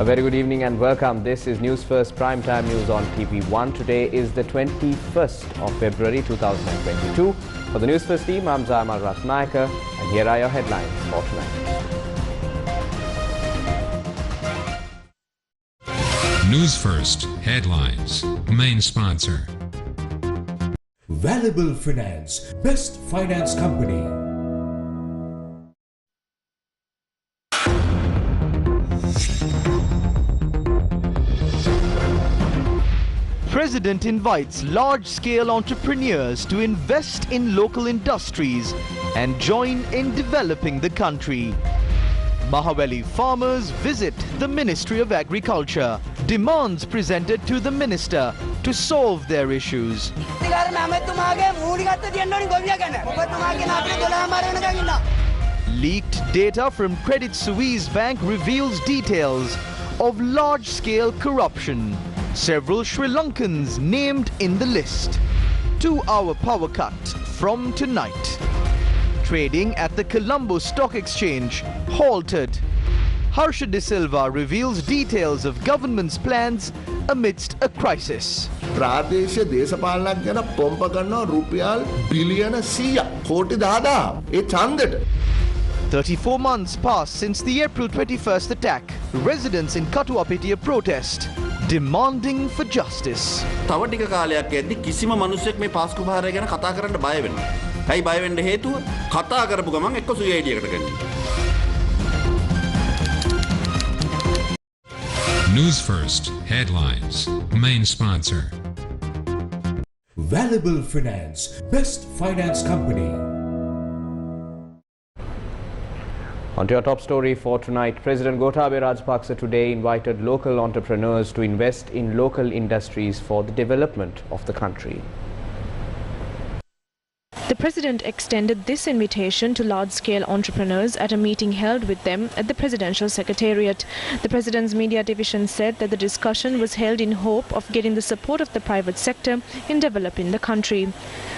A very good evening and welcome. This is Newsfirst Primetime News on TV1. Today is the 21st of February 2022. For the Newsfirst team, I'm Zamal Ratnayaka and here are your headlines for tonight. Newsfirst headlines. Main sponsor. Valuable Finance, best finance company. President invites large-scale entrepreneurs to invest in local industries and join in developing the country. Mahaweli farmers visit the Ministry of Agriculture. Demands presented to the minister to solve their issues. Leaked data from Credit Suisse Bank reveals details of large-scale corruption. Several Sri Lankans named in the list. 2-hour power cut from tonight. Trading at the Colombo Stock Exchange halted. Harsha De Silva reveals details of government's plans amidst a crisis. ප්‍රාදේශීය දේශපාලනයක් ගැන පොම්ප කරනවා රුපියල් බිලියන 100 කෝටි 10000 ඒ ඡන්දෙට. 34 months passed since the April 21st attack. Residents in Katuapitiya protest, demanding for justice. තව ටික කාලයක් යද්දි කිසිම මිනිසෙක් මේ පාස්කු භාරය ගැන කතා කරන්න බය වෙනවා. ඇයි බය වෙන්න හේතුව? කතා කරපු ගමන් එක්ක සුයි අයිඩියකට ගන්නවා. Newsfirst headlines. Main sponsor. Valuable Finance, best finance company. On to your top story for tonight. President Gotabaya Rajapaksa today invited local entrepreneurs to invest in local industries for the development of the country. The President extended this invitation to large-scale entrepreneurs at a meeting held with them at the Presidential Secretariat. The President's media division said that the discussion was held in hope of getting the support of the private sector in developing the country.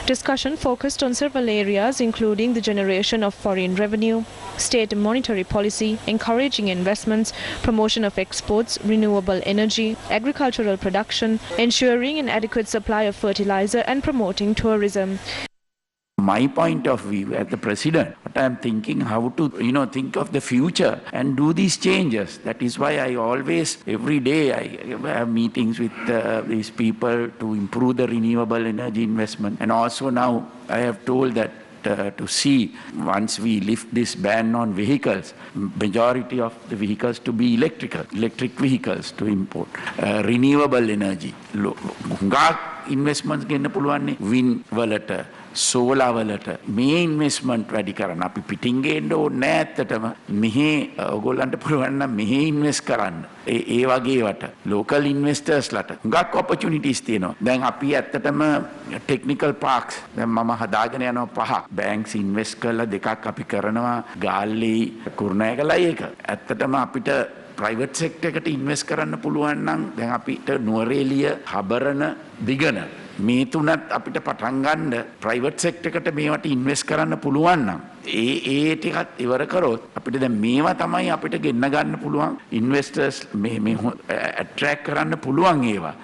Discussion focused on several areas including the generation of foreign revenue, state monetary policy, encouraging investments, promotion of exports, renewable energy, agricultural production, ensuring an adequate supply of fertilizer and promoting tourism. My point of view as the president, but I am thinking how to, think of the future and do these changes. That is why I always, every day, I have meetings with these people to improve the renewable energy investment. And also now I have told that to see once we lift this ban on vehicles, majority of the vehicles to be electric vehicles to import, renewable energy. Investments ගෙන්න පුළුවන් wind වලට solar වලට මේ investment වැඩි කරන්න අපි පිටින් ගේන්න ඕනේ නැහැ ඇත්තටම මෙහි ඔයගොල්ලන්ට පුළුවන් නම් මෙහි invest කරන්න ඒ වගේවට local investors ලට හුඟක් opportunities තියෙනවා දැන් අපි ඇත්තටම technical parks දැන් මම හදාගෙන යනවා 5 banks invest කරලා දෙකක් අපි කරනවා ගාල්ලි කුරුණෑගලයි එක ඇත්තටම අපිට private sector එකට invest කරන්න පුළුවන් නම් දැන් අපිට නුවරඑළිය හබරන දිගන මේ තුනත් අපිට පටන් ගන්න private sector එකට මේවට invest කරන්න පුළුවන් නම් ඒ ටිකත් ඉවර කරොත් අපිට දැන් මේවා තමයි අපිට ගෙන්න ගන්න පුළුවන් investors මේ attract කරන්න පුළුවන් ඒවා.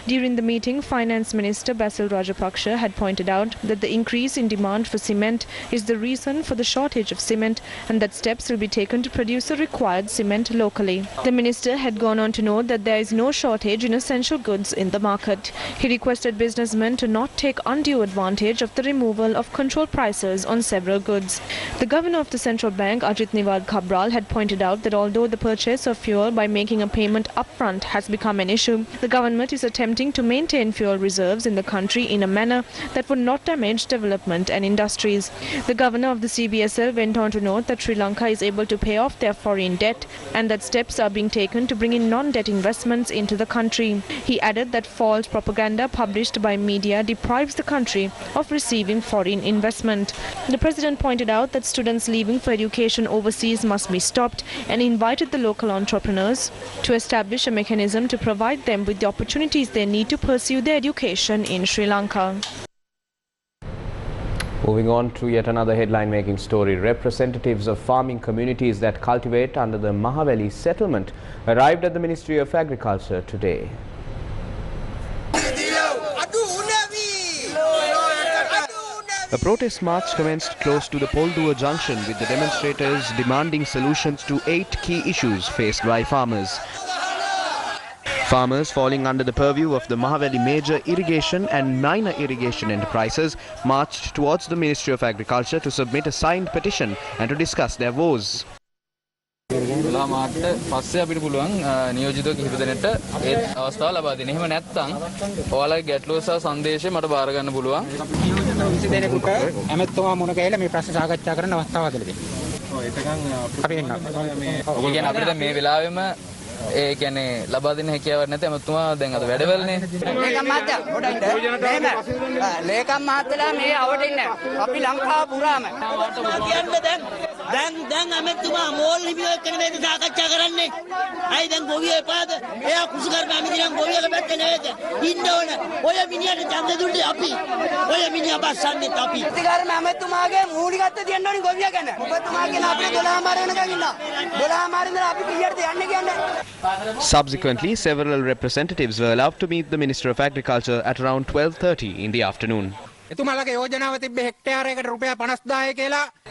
During the meeting, Finance Minister Basil Rajapaksha had pointed out that the increase in demand for cement is the reason for the shortage of cement and that steps will be taken to produce the required cement locally. The minister had gone on to note that there is no shortage in essential goods in the market. He requested businessmen to not take undue advantage of the removal of control prices on several goods. The governor of the central bank, Ajit Niwad Kabral, had pointed out that although the purchase of fuel by making a payment upfront has become an issue, the government is attempting to maintain fuel reserves in the country in a manner that would not damage development and industries. The governor of the CBSL went on to note that Sri Lanka is able to pay off their foreign debt and that steps are being taken to bring in non-debt investments into the country. He added that false propaganda published by media deprives the country of receiving foreign investment. The president pointed out that students leaving for education overseas must be stopped and invited the local entrepreneurs to establish a mechanism to provide them with the opportunities they need to pursue their education in Sri Lanka. Moving on to yet another headline-making story. Representatives of farming communities that cultivate under the Mahaveli settlement arrived at the Ministry of Agriculture today. A protest march commenced close to the Poldua junction, with the demonstrators demanding solutions to 8 key issues faced by farmers. Farmers falling under the purview of the Mahaveli major irrigation and minor irrigation enterprises marched towards the Ministry of Agriculture to submit a signed petition and to discuss their woes. පස්සේ අපිට පුළුවන් නියෝජිතව කිහිප දෙනෙක්ට ඒ අවස්ථාව ලබා දෙන්න. එහෙම නැත්නම් ඔයාලගේ ගැටලුව සහ සංදේශය මට බාර ගන්න පුළුවන්. නියෝජිත 20 දෙනෙකුට ඇමතුමා මුණ ගැහිලා මේ ප්‍රශ්න සාකච්ඡා කරන්න අවස්ථාවක් දෙන්න. ඔව් එතකන් අපි එන්න. ඔය කියන්නේ අපිට මේ වෙලාවෙම ඒ කියන්නේ ලබා දෙන්න හැකියාවක් නැති ඇමතුමා දැන් අද වැඩවලනේ. ලේකම් මහත්තයා පොඩ්ඩක් ඉන්න. එහෙම ලේකම් මහත්තයලා මේ අවට ඉන්න. අපි ලංකාව පුරාම කියන්නේ දැන් ඇමතුමා මෝල් ලිපිය එක්කනේ මේ සාකච්ඡා කරන්නේ. අයි දැන් ගොවිය එපාද? එයා කුසුකර්ම ඇමිතිනම් ගොවියක පැත්තේ නේද? ඉන්න ඕන. ඔය මිනිහට ඡන්ද දුන්නේ අපි. ඔය මිනිහා බස්සන්නේත් අපි. කුසුකර්ම ඇමතුමාගේ මූලිකත්වය තියන්න ඕනි ගොවියා ගැන. ඔබතුමා කියන අපේ 12 මාර වෙනකන් ඉන්නවා. 12 මාර ඉඳලා අපි කීයටද යන්නේ කියන්නේ? Subsequently, several representatives were allowed to meet the Minister of Agriculture at around 12:30 in the afternoon.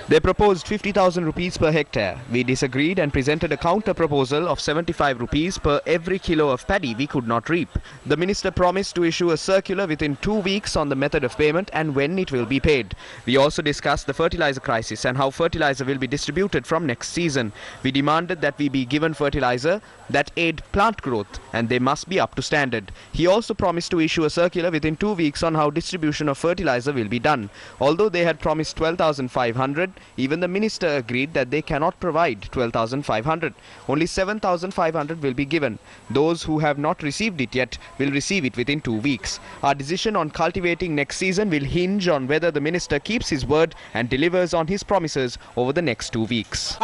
They proposed 50,000 rupees per hectare. We disagreed and presented a counter proposal of 75 rupees per every kilo of paddy we could not reap. The minister promised to issue a circular within 2 weeks on the method of payment and when it will be paid. We also discussed the fertilizer crisis and how fertilizer will be distributed from next season. We demanded that we be given fertilizer that aid plant growth and they must be up to standard. He also promised to issue a circular within 2 weeks on how distribution of fertilizer will be done. Although they had promised 12,500, even the minister agreed that they cannot provide 12,500. Only 7,500 will be given. Those who have not received it yet will receive it within 2 weeks. Our decision on cultivating next season will hinge on whether the minister keeps his word and delivers on his promises over the next 2 weeks.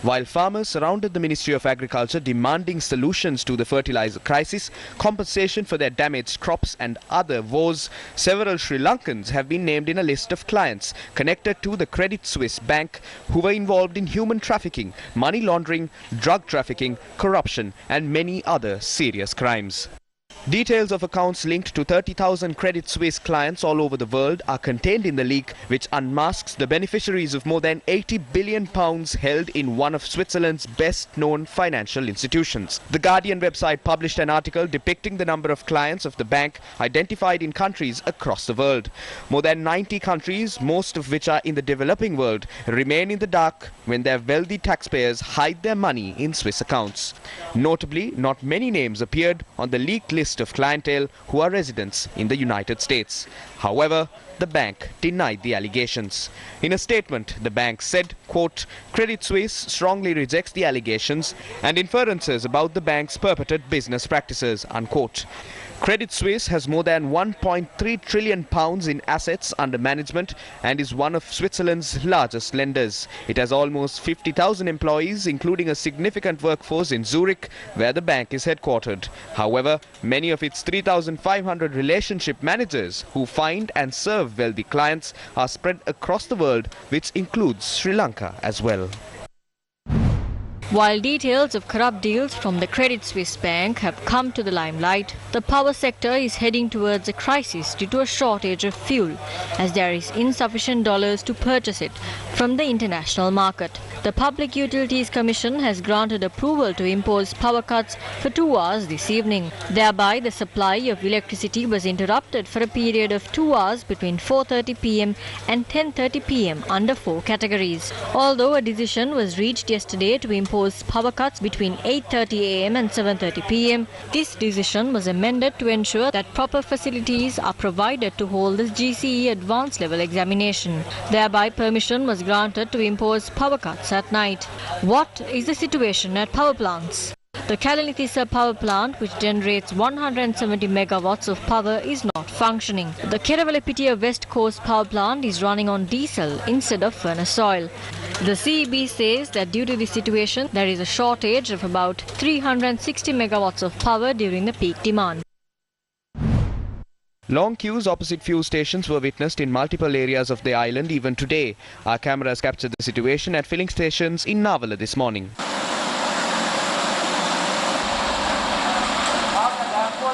While farmers surrounded the Ministry of Agriculture demanding solutions to the fertilizer crisis, compensation for their damaged crops and other woes, several Sri Lankans have been named in a list of clients connected to the Credit Suisse Bank who were involved in human trafficking, money laundering, drug trafficking, corruption and many other serious crimes. Details of accounts linked to 30,000 Credit Suisse clients all over the world are contained in the leak, which unmasks the beneficiaries of more than £80 billion held in one of Switzerland's best-known financial institutions. The Guardian website published an article depicting the number of clients of the bank identified in countries across the world. More than 90 countries, most of which are in the developing world, remain in the dark when their wealthy taxpayers hide their money in Swiss accounts. Notably, not many names appeared on the leaked list of clientele who are residents in the United States. However, the bank denied the allegations. In a statement, the bank said, quote, "Credit Suisse strongly rejects the allegations and inferences about the bank's purported business practices," unquote. Credit Suisse has more than £1.3 trillion in assets under management and is one of Switzerland's largest lenders. It has almost 50,000 employees, including a significant workforce in Zurich, where the bank is headquartered. However, many of its 3,500 relationship managers who find and serve wealthy clients are spread across the world, which includes Sri Lanka as well. While details of corrupt deals from the Credit Suisse Bank have come to the limelight, the power sector is heading towards a crisis due to a shortage of fuel, as there is insufficient dollars to purchase it from the international market. The Public Utilities Commission has granted approval to impose power cuts for 2 hours this evening. Thereby, the supply of electricity was interrupted for a period of 2 hours between 4:30 p.m. and 10:30 p.m. under 4 categories. Although a decision was reached yesterday to impose power cuts between 8:30 a.m. and 7:30 p.m., this decision was amended to ensure that proper facilities are provided to hold the GCE advanced level examination. Thereby, permission was granted to impose power cuts at night. What is the situation at power plants? The Kalanithissa power plant, which generates 170 megawatts of power, is not functioning. The Keravalapitia West Coast power plant is running on diesel instead of furnace oil. The CEB says that due to this situation, there is a shortage of about 360 megawatts of power during the peak demand. Long queues opposite fuel stations were witnessed in multiple areas of the island even today. Our cameras captured the situation at filling stations in Navala this morning.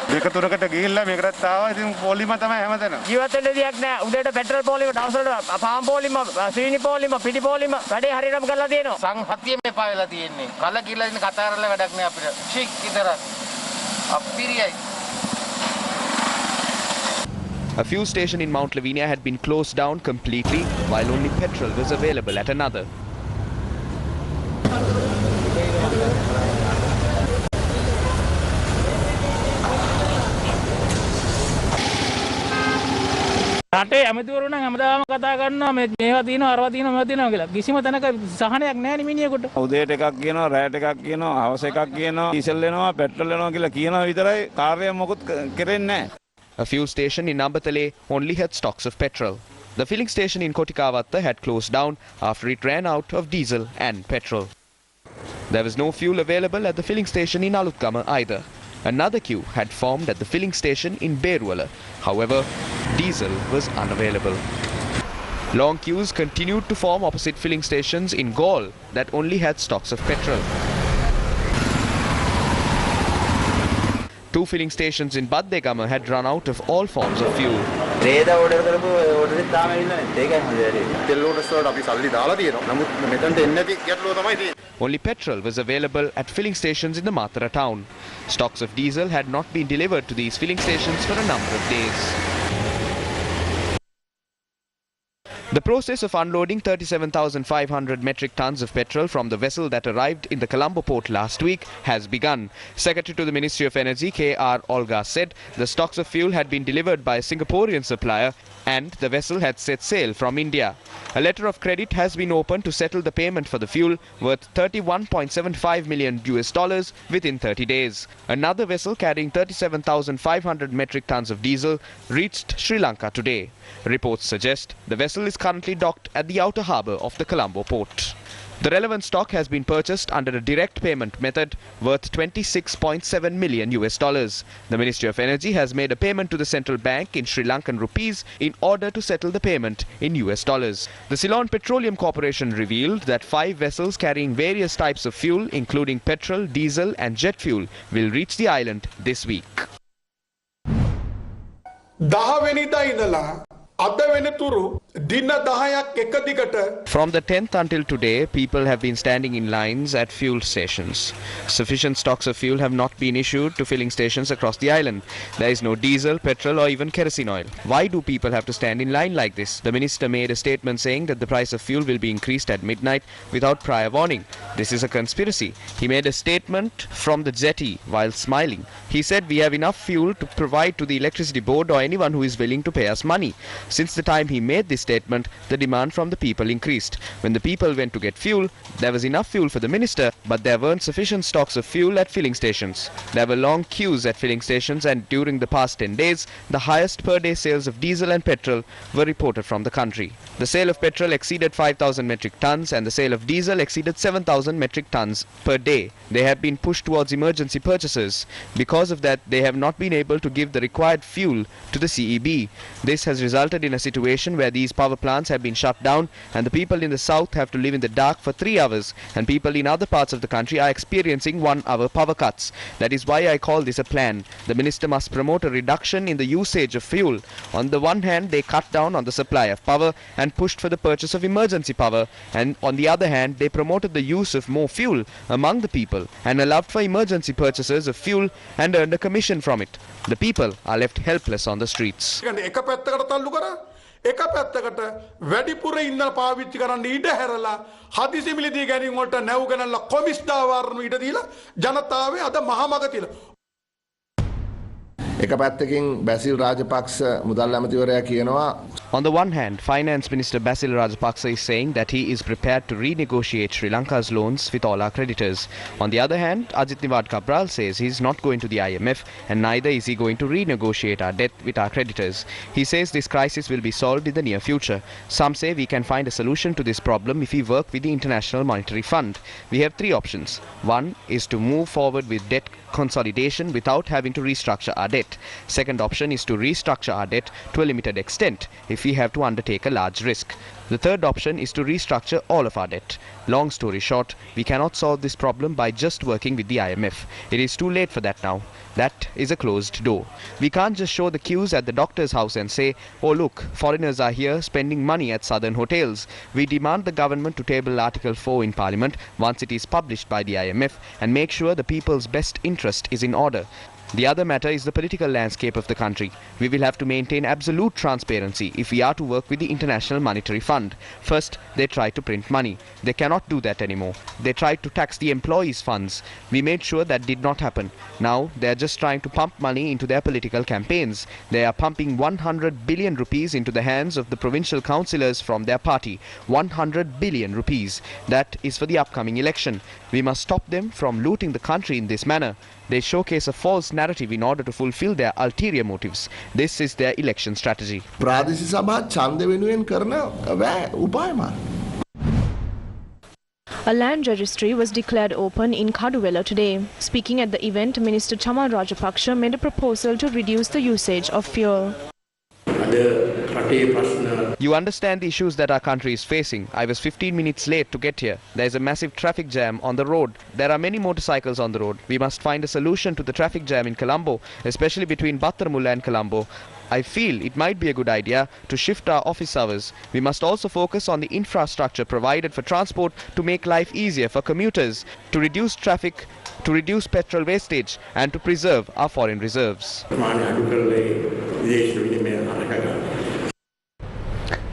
දෙකතුරකට ගිහිල්ලා මේකටත් ආවා. ඉතින් පොලිම තමයි හැමතැනම. ජීවත් වෙන්න දෙයක් නැහැ. උදේට පෙට්‍රල් පොලිම, දවස් වලට පාම් පොලිම, සීනි පොලිම, පිටි පොලිම වැඩේ හරියටම කරලා තියෙනවා. සංහතියෙම එපා වෙලා තියෙන්නේ. කල කියලා ඉන්න කතා කරලා වැඩක් නැහැ අපිට. ෂික් විතරක්. අපිරියයි. A fuel station in Mount Lavinia had been closed down completely, while only petrol was available at another. රටේ ඇමතිවරු නම් හැමදාම කතා කරනවා මේවා තියෙනවා අරවා තියෙනවා මේවා තියෙනවා කියලා. කිසිම තැනක සහනයක් නැහැ නේ මිනිහෙකුට. උදේට එකක් කියනවා, රැයට එකක් කියනවා, හවස එකක් කියනවා, ඩීසල් එනවා, පෙට්‍රල් එනවා කියලා කියනවා විතරයි කාර්යය මොකුත් කරෙන්නේ නැහැ. A fuel station in Nambatale only had stocks of petrol. The filling station in Kotikavatta had closed down after it ran out of diesel and petrol. There was no fuel available at the filling station in Alutkama either. Another queue had formed at the filling station in Beruwala. However, diesel was unavailable. Long queues continued to form opposite filling stations in Gaul that only had stocks of petrol. Two filling stations in Baddegama had run out of all forms of fuel. Only petrol was available at filling stations in the Mathura town. Stocks of diesel had not been delivered to these filling stations for a number of days. The process of unloading 37,500 metric tons of petrol from the vessel that arrived in the Colombo port last week has begun. Secretary to the Ministry of Energy, K.R. Olga, said the stocks of fuel had been delivered by a Singaporean supplier and the vessel had set sail from India. A letter of credit has been opened to settle the payment for the fuel worth $31.75 million within 30 days. Another vessel carrying 37,500 metric tons of diesel reached Sri Lanka today. Reports suggest the vessel is currently docked at the outer harbour of the Colombo port. The relevant stock has been purchased under a direct payment method worth $26.7 million. The Ministry of Energy has made a payment to the central bank in Sri Lankan rupees in order to settle the payment in US dollars. The Ceylon Petroleum Corporation revealed that 5 vessels carrying various types of fuel, including petrol, diesel and jet fuel, will reach the island this week. From the 10th until today, people have been standing in lines at fuel stations. Sufficient stocks of fuel have not been issued to filling stations across the island. There is no diesel, petrol or even kerosene oil. Why do people have to stand in line like this? The minister made a statement saying that the price of fuel will be increased at midnight without prior warning. This is a conspiracy. He made a statement from the jetty while smiling. He said, "We have enough fuel to provide to the electricity board or anyone who is willing to pay us money." Since the time he made this statement, the demand from the people increased. When the people went to get fuel, there was enough fuel for the minister, but there weren't sufficient stocks of fuel at filling stations. There were long queues at filling stations, and during the past 10 days, the highest per-day sales of diesel and petrol were reported from the country. The sale of petrol exceeded 5,000 metric tons and the sale of diesel exceeded 7,000 metric tons per day. They have been pushed towards emergency purchases. Because of that, they have not been able to give the required fuel to the CEB. This has resulted in a situation where these power plants have been shut down and the people in the south have to live in the dark for 3 hours, and people in other parts of the country are experiencing 1-hour power cuts. That is why I call this a plan. The minister must promote a reduction in the usage of fuel. On the one hand, they cut down on the supply of power and pushed for the purchase of emergency power, and on the other hand, they promoted the use of more fuel among the people and allowed for emergency purchases of fuel and earned a commission from it. The people are left helpless on the streets. එක පැත්තකට වැඩිපුර ඉන්ධන පාවිච්චි කරන්න ඉඩ හැරලා හදිසි මිලදී ගැනීම වලට නැව් ගණන්ලා කොමිස් දාවරණු ඉඩ දීලා ජනතාවේ අද මහමග තියලා එක පැත්තකින් බැසිල් රාජපක්ෂ මුදල් ඇමතිවරයා කියනවා. On the one hand, Finance Minister Basil Rajapaksa is saying that he is prepared to renegotiate Sri Lanka's loans with all our creditors. On the other hand, Ajit Niwad Cabral says he is not going to the IMF and neither is he going to renegotiate our debt with our creditors. He says this crisis will be solved in the near future. Some say we can find a solution to this problem if we work with the International Monetary Fund. We have 3 options. One is to move forward with debt consolidation without having to restructure our debt. debt. Second option is to restructure our debt to a limited extent if we have to undertake a large risk. The third option is to restructure all of our debt. Long story short, we cannot solve this problem by just working with the IMF. It is too late for that now. That is a closed door. We can't just show the queues at the doctor's house and say, oh look, foreigners are here spending money at southern hotels. We demand the government to table Article 4 in Parliament once it is published by the IMF and make sure the people's best interest is in order. The other matter is the political landscape of the country. We will have to maintain absolute transparency if we are to work with the International Monetary Fund. First, they tried to print money. They cannot do that anymore. They tried to tax the employees' funds. We made sure that did not happen. Now, they are just trying to pump money into their political campaigns. They are pumping 100 billion rupees into the hands of the provincial councillors from their party. 100 billion rupees. That is for the upcoming election. We must stop them from looting the country in this manner. They showcase a false narrative in order to fulfill their ulterior motives. This is their election strategy. ප්‍රාදේශීය සභා ඡන්ද වෙනුවෙන් කරන උපායමා. A land registry was declared open in Kaduvela today. Speaking at the event, Minister Chamal Rajapaksha made a proposal to reduce the usage of fuel. You understand the issues that our country is facing. I was 15 minutes late to get here. There is a massive traffic jam on the road. There are many motorcycles on the road. We must find a solution to the traffic jam in Colombo, especially between Battaramulla and Colombo. I feel it might be a good idea to shift our office hours. We must also focus on the infrastructure provided for transport to make life easier for commuters, to reduce traffic, to reduce petrol wastage and to preserve our foreign reserves.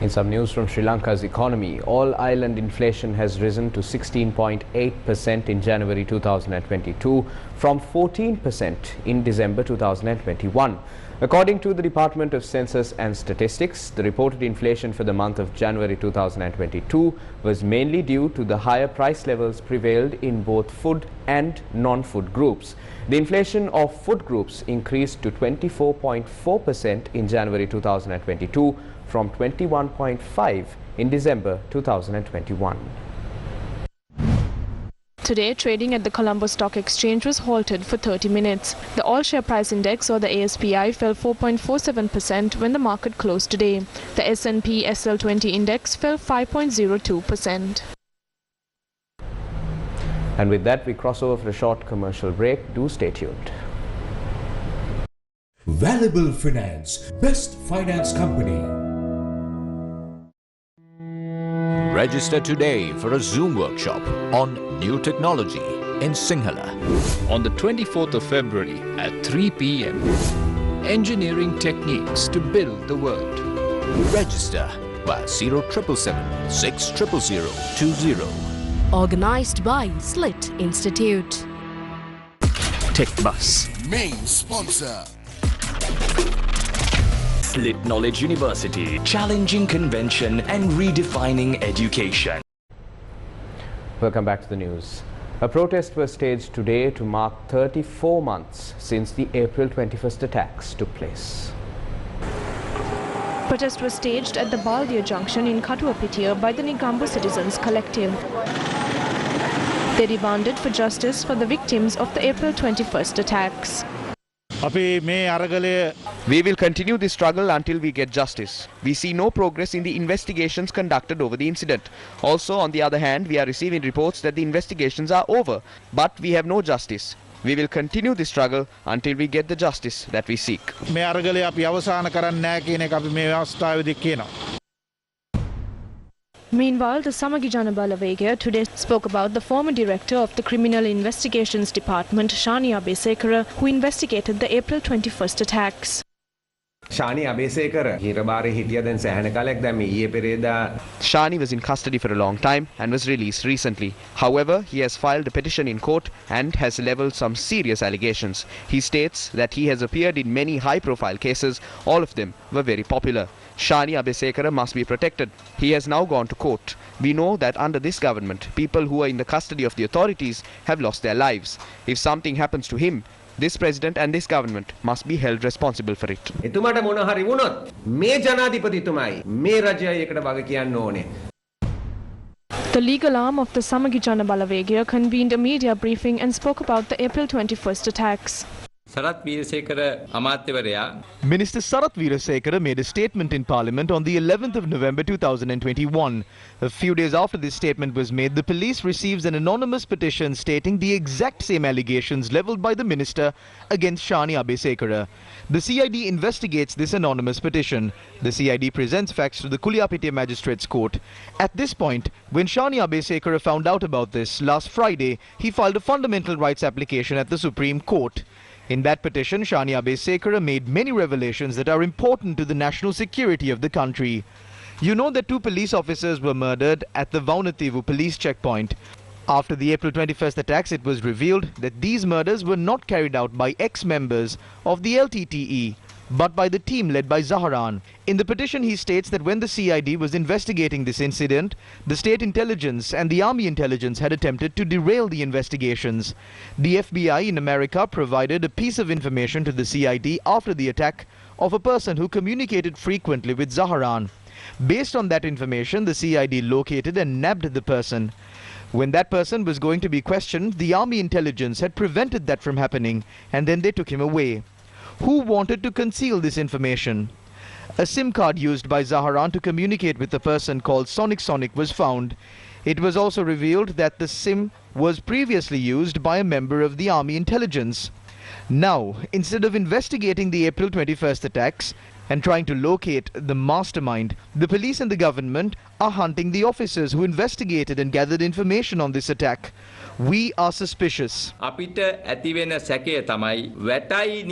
In some news from Sri Lanka's economy, all-island inflation has risen to 16.8% in January 2022 from 14% in December 2021. According to the Department of Census and Statistics, the reported inflation for the month of January 2022 was mainly due to the higher price levels prevailed in both food and non-food groups. The inflation of food groups increased to 24.4% in January 2022 from 21.5% in December 2021. Today, trading at the Colombo Stock Exchange was halted for 30 minutes. The all-share price index, or the ASPI, fell 4.47% when the market closed today. The S&P SL20 index fell 5.02%. And with that, we cross over for a short commercial break. Do stay tuned. Valuable Finance, best finance company. Register today for a Zoom workshop on new technology in Sinhala. On the 24th of February at 3 p.m. Engineering techniques to build the world. Register by 0777 6000020. Organized by Slit Institute. TechBus. Main sponsor. Slit Knowledge University, challenging convention and redefining education. Welcome back to the news. A protest was staged today to mark 34 months since the April 21st attacks took place. Protest was staged at the Baldia Junction in Katuapitiya by the Nigambu Citizens Collective. They demanded for justice for the victims of the April 21st attacks. We will continue this struggle until we get justice. We see no progress in the investigations conducted over the incident. Also, on the other hand, we are receiving reports that the investigations are over, but we have no justice. We will continue this struggle until we get the justice that we seek. Meanwhile, the Samagi Jana Balawegaya today spoke about the former director of the Criminal Investigations Department, Shani Abesekara, who investigated the April 21st attacks. Shani Abesekara හිරබාරේ හිටිය දැන් සෑහෙන කාලයක් දැන් මේ ඊයේ පෙරේදා Shani was in custody for a long time and was released recently. However, he has filed a petition in court and has leveled some serious allegations. He states that he has appeared in many high-profile cases. All of them were very popular. Shani Abesekara must be protected. He has now gone to court. We know that under this government, people who are in the custody of the authorities have lost their lives. If something happens to him, this president and this government must be held responsible for it. එතුමාට මොන හරි වුණොත් මේ ජනාධිපතිතුමයි මේ රජයයි එකට වග කියන්න ඕනේ. The legal arm of the Samagi Jana Balawegaya convened a media briefing and spoke about the April 21st attacks. Minister Sarath Veerasekara made a statement in Parliament on the 11th of November 2021. A few days after this statement was made, the police receives an anonymous petition stating the exact same allegations levelled by the minister against Shani Abesekara. The CID investigates this anonymous petition. The CID presents facts to the Kuliapitiya Magistrates Court. At this point, when Shani Abesekara found out about this last Friday, he filed a fundamental rights application at the Supreme Court. In that petition, Shani Abesekara made many revelations that are important to the national security of the country. You know that 2 police officers were murdered at the Vaunativu police checkpoint. After the April 21st attacks, it was revealed that these murders were not carried out by ex-members of the LTTE, but by the team led by Zaharan. In the petition, he states that when the CID was investigating this incident, the state intelligence and the army intelligence had attempted to derail the investigations. The FBI in America provided a piece of information to the CID after the attack of a person who communicated frequently with Zaharan. Based on that information, the CID located and nabbed the person. When that person was going to be questioned, the army intelligence had prevented that from happening, and then they took him away. Who wanted to conceal this information? A SIM card used by Zaharan to communicate with a person called Sonic was found. It was also revealed that the SIM was previously used by a member of the army intelligence. Now, instead of investigating the April 21st attacks and trying to locate the mastermind, the police and the government are hunting the officers who investigated and gathered information on this attack. We are suspicious. අපිට ඇති වෙන සැකය තමයි වැටයි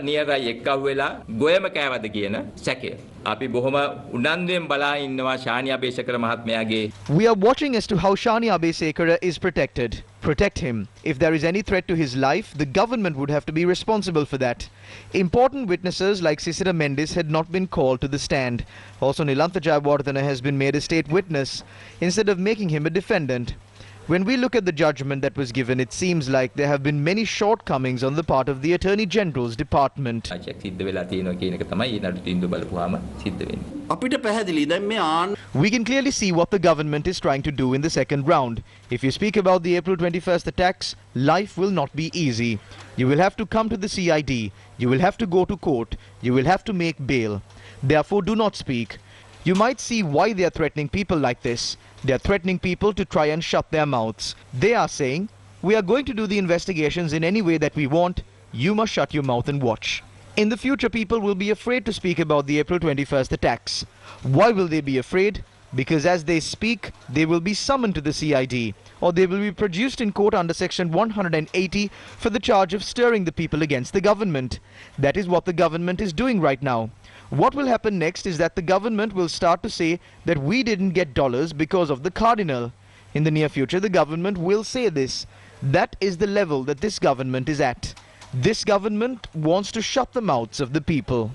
නියරයි එක්කව වෙලා ගොයම කෑවද කියන සැකය. අපි බොහොම උනන්දුවෙන් බලා ඉන්නවා Shani Abeysekara මහත්මයාගේ. We are watching as to how Shani Abesekara is protected. Protect him. If there is any threat to his life, the government would have to be responsible for that. Important witnesses like Sisira Mendes had not been called to the stand. Also, Nilantha Jayawardena has been made a state witness instead of making him a defendant. When we look at the judgment that was given, it seems like there have been many shortcomings on the part of the Attorney General's department. We can clearly see what the government is trying to do in the second round. If you speak about the April 21st attacks, life will not be easy. You will have to come to the CID. You will have to go to court. You will have to make bail. Therefore, do not speak. You might see why they are threatening people like this. They are threatening people to try and shut their mouths. They are saying, we are going to do the investigations in any way that we want. You must shut your mouth and watch. In the future, people will be afraid to speak about the April 21st attacks. Why will they be afraid? Because as they speak, they will be summoned to the CID, or they will be produced in court under Section 180 for the charge of stirring the people against the government. That is what the government is doing right now. What will happen next is that the government will start to say that we didn't get dollars because of the cardinal. In the near future, the government will say this. That is the level that this government is at. This government wants to shut the mouths of the people.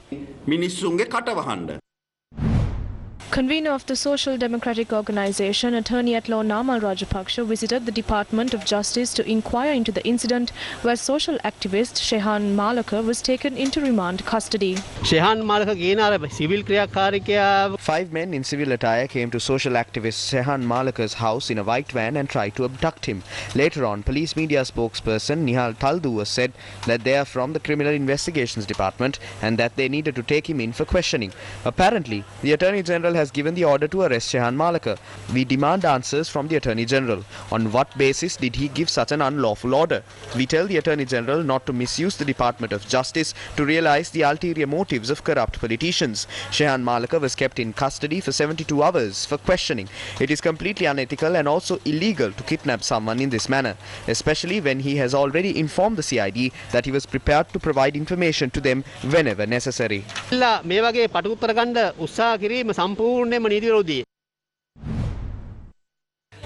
Convener of the Social Democratic Organization, Attorney-at-Law Namal Rajapaksa visited the Department of Justice to inquire into the incident where social activist Shehan Malaka was taken into remand custody. Shehan Malaka gena civil kriyakarikaya. 5 men in civil attire came to social activist Shehan Malaka's house in a white van and tried to abduct him. Later on, police media spokesperson Nihal Taldu said that they are from the Criminal Investigations Department and that they needed to take him in for questioning. Apparently, the Attorney General has given the order to arrest Shehan Malaka. We demand answers from the Attorney General. On what basis did he give such an unlawful order? We tell the Attorney General not to misuse the Department of Justice to realize the ulterior motives of corrupt politicians. Shehan Malaka was kept in custody for 72 hours for questioning. It is completely unethical and also illegal to kidnap someone in this manner, especially when he has already informed the CID that he was prepared to provide information to them whenever necessary.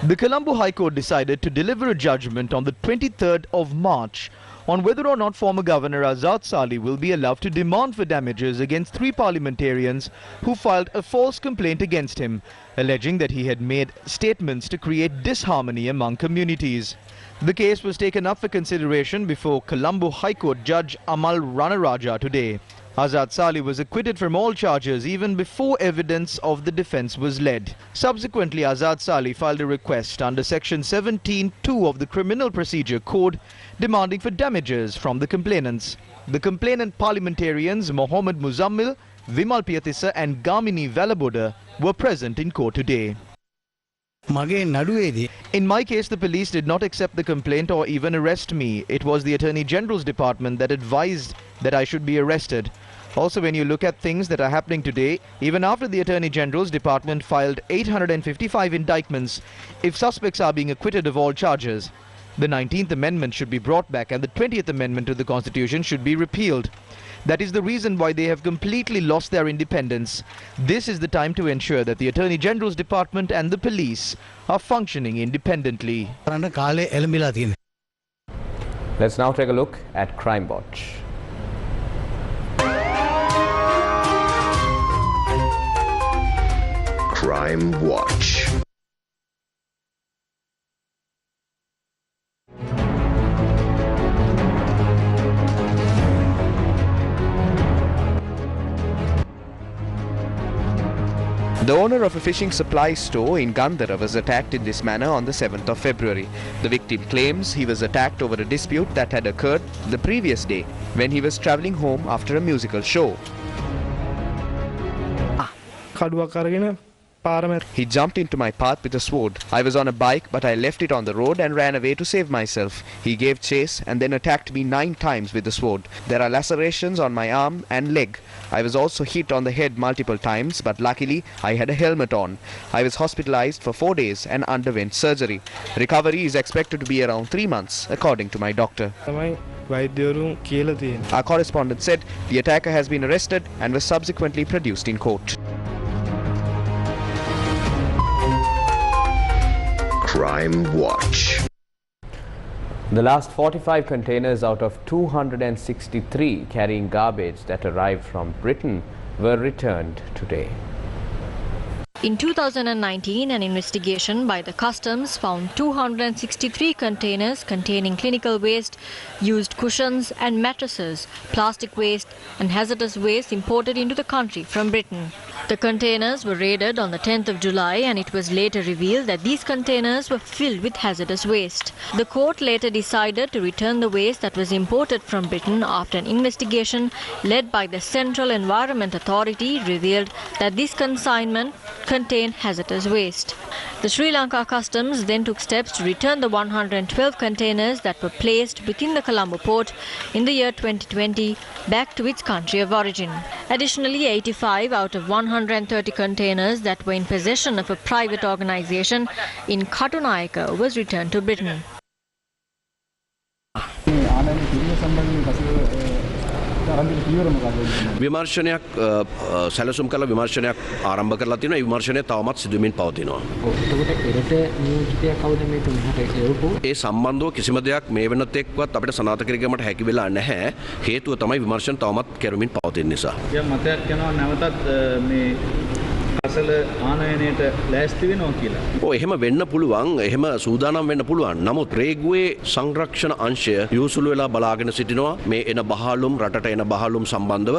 The Colombo High Court decided to deliver a judgment on the 23rd of March on whether or not former Governor Azad Sali will be allowed to demand for damages against 3 parliamentarians who filed a false complaint against him, alleging that he had made statements to create disharmony among communities. The case was taken up for consideration before Colombo High Court Judge Amal Ranaraja today. Azad Salih was acquitted from all charges even before evidence of the defence was led. Subsequently, Azad Salih filed a request under Section 17(2) of the Criminal Procedure Code demanding for damages from the complainants. The complainant parliamentarians Mohammed Muzammil, Vimal Piyatissa and Gamini Valaboda were present in court today. In my case, the police did not accept the complaint or even arrest me. It was the Attorney General's department that advised that I should be arrested. Also, when you look at things that are happening today, even after the Attorney General's department filed 855 indictments, if suspects are being acquitted of all charges, the 19th Amendment should be brought back and the 20th Amendment to the Constitution should be repealed. That is the reason why they have completely lost their independence. This is the time to ensure that the Attorney General's department and the police are functioning independently. Let's now take a look at Crime Watch. Crime Watch. The owner of a fishing supply store in Gandhara was attacked in this manner on the 7th of February. The victim claims he was attacked over a dispute that had occurred the previous day when he was travelling home after a musical show. He jumped into my path with a sword. I was on a bike, but I left it on the road and ran away to save myself. He gave chase and then attacked me 9 times with the sword. There are lacerations on my arm and leg. I was also hit on the head multiple times, but luckily I had a helmet on. I was hospitalized for 4 days and underwent surgery. Recovery is expected to be around 3 months, according to my doctor. Our correspondent said the attacker has been arrested and was subsequently produced in court. Crime Watch. The last 45 containers out of 263 carrying garbage that arrived from Britain were returned today. In 2019, an investigation by the customs found 263 containers containing clinical waste, used cushions and mattresses, plastic waste and hazardous waste imported into the country from Britain. The containers were raided on the 10th of July and it was later revealed that these containers were filled with hazardous waste. The court later decided to return the waste that was imported from Britain after an investigation led by the Central Environment Authority revealed that this consignment contained hazardous waste. The Sri Lanka Customs then took steps to return the 112 containers that were placed within the Colombo port in the year 2020 back to its country of origin. Additionally, 85 out of 130 containers that were in possession of a private organisation in Katunayaka was returned to Britain. විමර්ශනයක් සැලසුම් කළ විමර්ශනයක් ආරම්භ කරලා තියෙනවා. ඒ විමර්ශනය තවමත් සිදුවමින් පවතිනවා. එතකොට එරට නියෝජිතයා කවුද මේක මෙහාට එවපු? ඒ සම්බන්ධව කිසිම දෙයක් මේ වෙනත් එක්කවත් අපිට සනාථ කර ගැනීමට හැකි වෙලා නැහැ. හේතුව තමයි විමර්ශන තවමත් කරමින් පවතින නිසා. යා මතයක් යනවා නැවතත් මේ අසල ආනයනයට ලෑස්ති වෙනවා කියලා. ඔව් එහෙම වෙන්න පුළුවන්. එහෙම සූදානම් වෙන්න පුළුවන්. නමුත් රේගුවේ සංරක්ෂණ අංශය යොසුළු වෙලා බලාගෙන සිටිනවා මේ එන බහලුම් රටට එන බහලුම් සම්බන්ධව.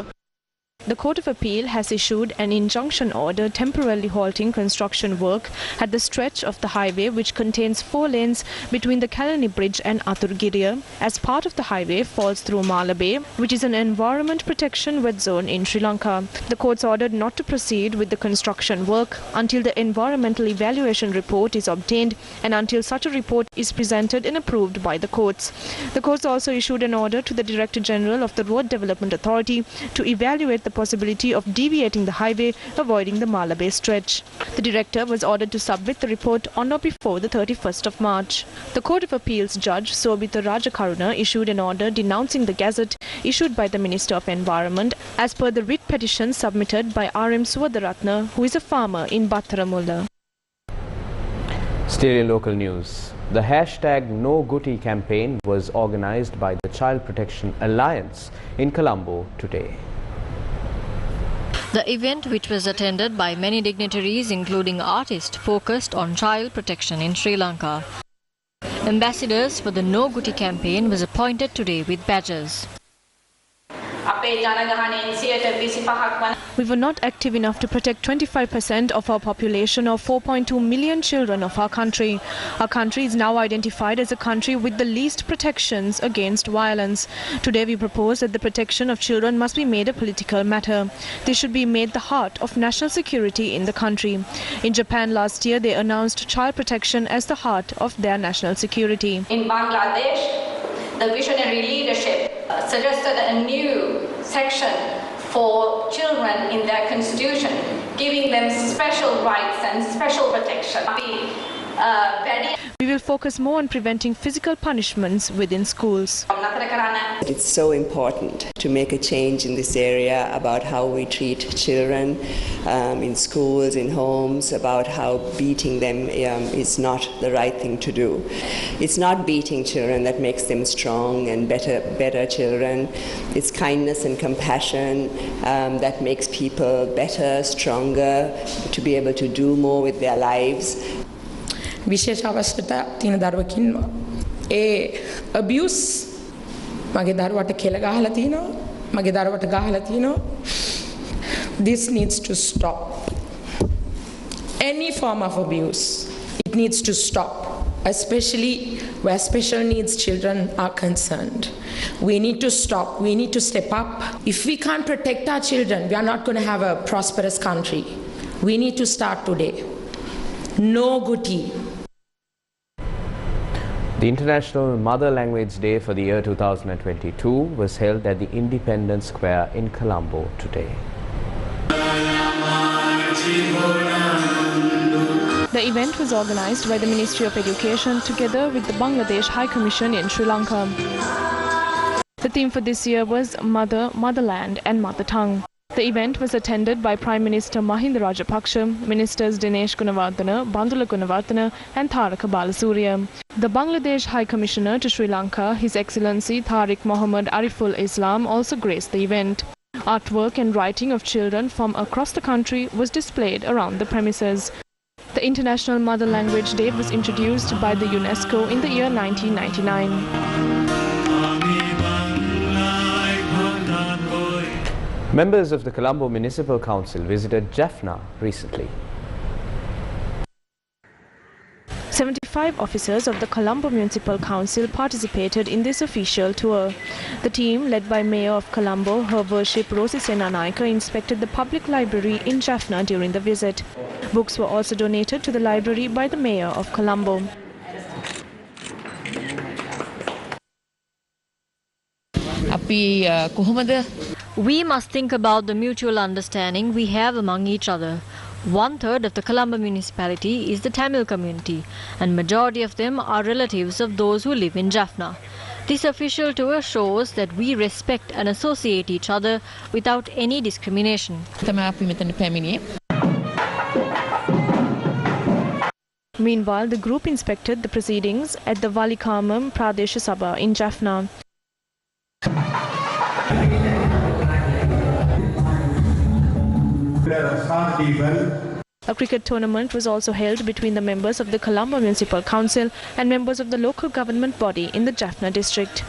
The Court of Appeal has issued an injunction order temporarily halting construction work at the stretch of the highway which contains 4 lanes between the Kalani Bridge and Athurgiriya, as part of the highway falls through Mala Bay, which is an environment protection wet zone in Sri Lanka. The courts ordered not to proceed with the construction work until the environmental evaluation report is obtained and until such a report is presented and approved by the courts. The courts also issued an order to the Director General of the Road Development Authority to evaluate the possibility of deviating the highway, avoiding the Mala Bay stretch. The director was ordered to submit the report on or before the 31st of March. The Court of Appeals Judge Sobita Rajakaruna issued an order denouncing the gazette issued by the Minister of Environment as per the writ petition submitted by R.M. Suwadaratna, who is a farmer in Battaramulla. Still in local news, the hashtag No Gutti campaign was organized by the Child Protection Alliance in Colombo today. The event, which was attended by many dignitaries including artists, focused on child protection in Sri Lanka. Ambassadors for the No Gutti campaign was appointed today with badges. We were not active enough to protect 25% of our population or 4.2 million children of our country. Our country is now identified as a country with the least protections against violence. Today we propose that the protection of children must be made a political matter. This should be made the heart of national security in the country. In Japan last year, they announced child protection as the heart of their national security. In Bangladesh, the visionary leadership suggested a new section for children in their constitution, giving them special rights and special protection. We will focus more on preventing physical punishments within schools. It's so important to make a change in this area about how we treat children in schools, in homes, about how beating them is not the right thing to do. It's not beating children that makes them strong and better children. It's kindness and compassion that makes people better, stronger, to be able to do more with their lives. විශේෂ අවශ්‍යතා තියෙන දරුවෙක් ඉන්නවා. ඒ abuse මගේ දරුවට කෙල ගහලා තිනවා. මගේ දරුවට ගහලා තිනවා. This needs to stop. Any form of abuse, it needs to stop, especially where special needs children are concerned. We need to stop. We need to step up. If we can't protect our children, we are not going to have a prosperous country. We need to start today. No goodie. The International Mother Language Day for the year 2022 was held at the Independence Square in Colombo today. The event was organized by the Ministry of Education together with the Bangladesh High Commission in Sri Lanka. The theme for this year was Mother, Motherland and Mother Tongue. The event was attended by Prime Minister Mahinda Rajapaksa, Ministers Dinesh Gunawardena, Bandula Gunawardena and Tharaka Balasuriya. The Bangladesh High Commissioner to Sri Lanka, His Excellency Tariq Mohammad Ariful Islam, also graced the event. Artwork and writing of children from across the country was displayed around the premises. The International Mother Language Day was introduced by the UNESCO in the year 1999. Members of the Colombo Municipal Council visited Jaffna recently. 75 officers of the Colombo Municipal Council participated in this official tour. The team, led by Mayor of Colombo, Her Worship Rosi Senanaika, inspected the public library in Jaffna during the visit. Books were also donated to the library by the Mayor of Colombo. We must think about the mutual understanding we have among each other. 1/3 of the Colombo municipality is the Tamil community, and majority of them are relatives of those who live in Jaffna. This official tour shows that we respect and associate each other without any discrimination. Meanwhile, the group inspected the proceedings at the Valikamam Pradesh Sabha in Jaffna. A cricket tournament was also held between the members of the Colombo Municipal Council and members of the local government body in the Jaffna district.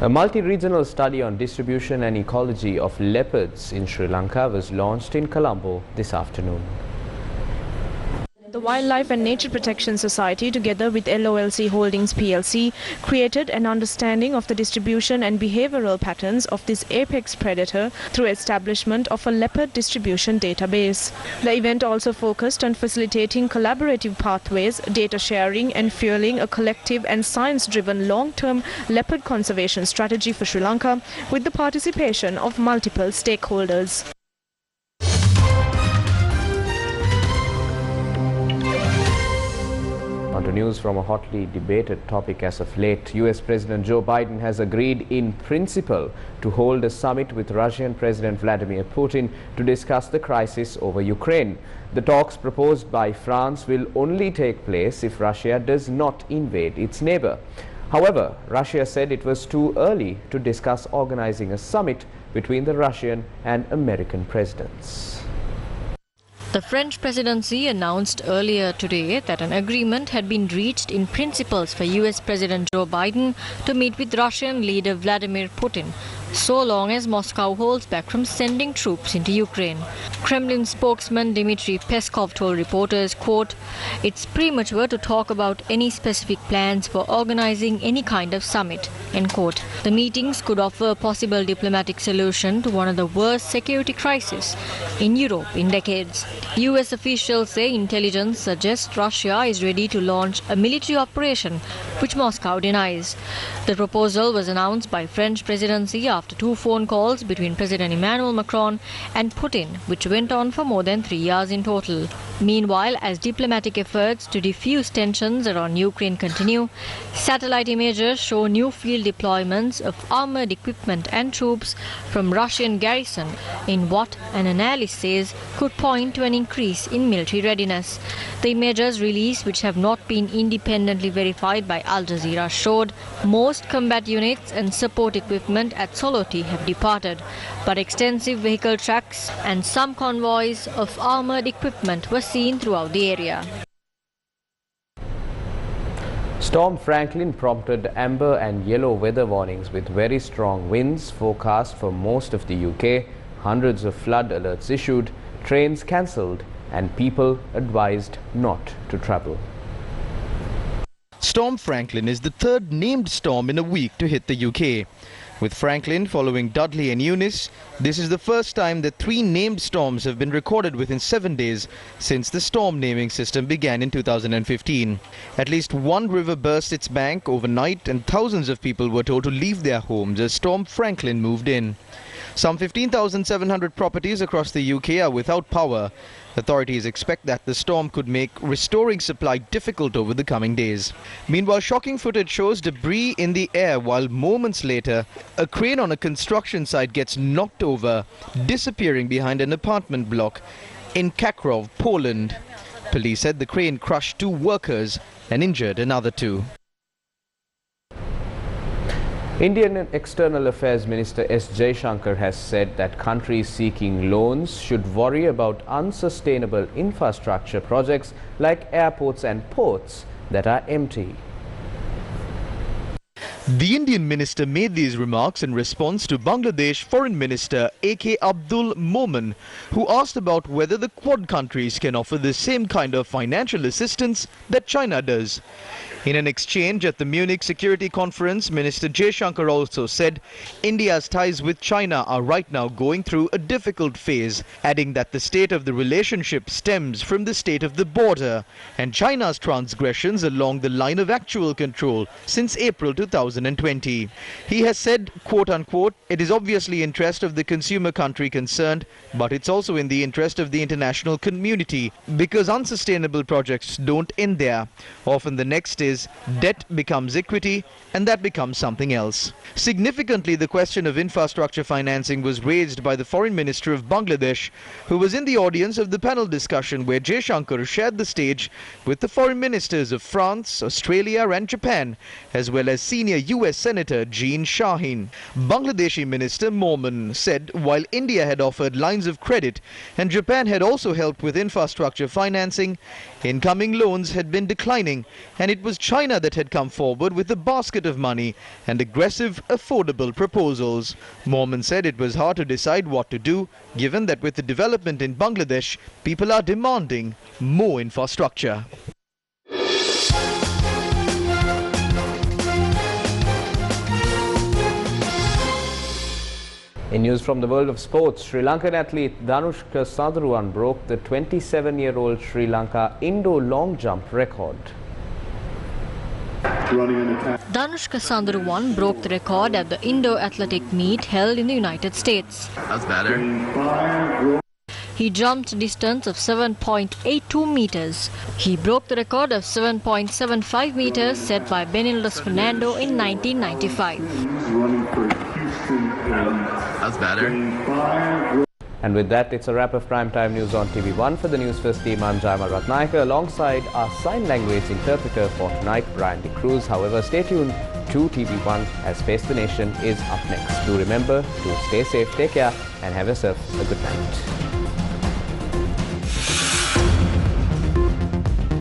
A multi-regional study on distribution and ecology of leopards in Sri Lanka was launched in Colombo this afternoon. The Wildlife and Nature Protection Society, together with LOLC Holdings PLC, created an understanding of the distribution and behavioral patterns of this apex predator through establishment of a leopard distribution database. The event also focused on facilitating collaborative pathways, data sharing and fueling a collective and science-driven long-term leopard conservation strategy for Sri Lanka with the participation of multiple stakeholders. On to news from a hotly debated topic as of late. US President Joe Biden has agreed in principle to hold a summit with Russian President Vladimir Putin to discuss the crisis over Ukraine. The talks proposed by France will only take place if Russia does not invade its neighbor. However, Russia said it was too early to discuss organizing a summit between the Russian and American presidents. The French presidency announced earlier today that an agreement had been reached in principles for US President Joe Biden to meet with Russian leader Vladimir Putin, so long as Moscow holds back from sending troops into Ukraine. Kremlin spokesman Dmitry Peskov told reporters, quote, "It's premature to talk about any specific plans for organizing any kind of summit," end quote. The meetings could offer a possible diplomatic solution to one of the worst security crises in Europe in decades. US officials say intelligence suggests Russia is ready to launch a military operation, which Moscow denies. The proposal was announced by French presidency after 2 phone calls between President Emmanuel Macron and Putin, which went on for more than 3 years in total. Meanwhile, as diplomatic efforts to defuse tensions around Ukraine continue, satellite images show new field deployments of armored equipment and troops from Russian garrison in what an analyst says could point to an increase in military readiness. The images released, which have not been independently verified by Al Jazeera, showed most combat units and support equipment at Soloti have departed, but extensive vehicle tracks and some convoys of armored equipment were seen throughout the area. Storm Franklin prompted amber and yellow weather warnings with very strong winds forecast for most of the UK, hundreds of flood alerts issued, trains cancelled, and people advised not to travel. Storm Franklin is the third named storm in a week to hit the UK. With Franklin following Dudley and Eunice, this is the first time that 3 named storms have been recorded within 7 days since the storm naming system began in 2015. At least one river burst its bank overnight and thousands of people were told to leave their homes as Storm Franklin moved in. Some 15,700 properties across the UK are without power. Authorities expect that the storm could make restoring supply difficult over the coming days. Meanwhile, shocking footage shows debris in the air while moments later, a crane on a construction site gets knocked over, disappearing behind an apartment block in Kraków, Poland. Police said the crane crushed 2 workers and injured another 2. Indian External Affairs Minister S. Jaishankar has said that countries seeking loans should worry about unsustainable infrastructure projects like airports and ports that are empty. The Indian minister made these remarks in response to Bangladesh Foreign Minister A.K. Abdul Momen, who asked about whether the Quad countries can offer the same kind of financial assistance that China does. In an exchange at the Munich Security Conference, Minister Jaishankar also said India's ties with China are right now going through a difficult phase, adding that the state of the relationship stems from the state of the border and China's transgressions along the line of actual control since April 2020. He has said, quote-unquote, "It is obviously interest of the consumer country concerned, but it's also in the interest of the international community because unsustainable projects don't end there. Often the next is debt becomes equity and that becomes something else." Significantly, the question of infrastructure financing was raised by the Foreign Minister of Bangladesh, who was in the audience of the panel discussion where Jaishankar shared the stage with the foreign ministers of France, Australia and Japan, as well as senior US Senator Jean Shaheen. Bangladeshi Minister Momen said while India had offered lines of credit and Japan had also helped with infrastructure financing, incoming loans had been declining and it was China that had come forward with a basket of money and aggressive, affordable proposals. Momen said it was hard to decide what to do, given that with the development in Bangladesh, people are demanding more infrastructure. In news from the world of sports, Sri Lankan athlete Danushka Sadruwan broke the 27-year-old Sri Lanka Indo long jump record. Danushka Sadruwan broke the record at the Indo athletic meet held in the United States. That's better. He jumped a distance of 7.82 meters. He broke the record of 7.75 meters set by Benildes Fernando in 1995. That's better. And with that, it's a wrap of Primetime News on TV1. For the Newsfirst team, I'm Jaimal Ratnayaka, alongside our sign language interpreter for tonight, Brian De Cruz. However, stay tuned to TV1 as Face the Nation is up next. Do remember to stay safe, take care, and have yourself a good night.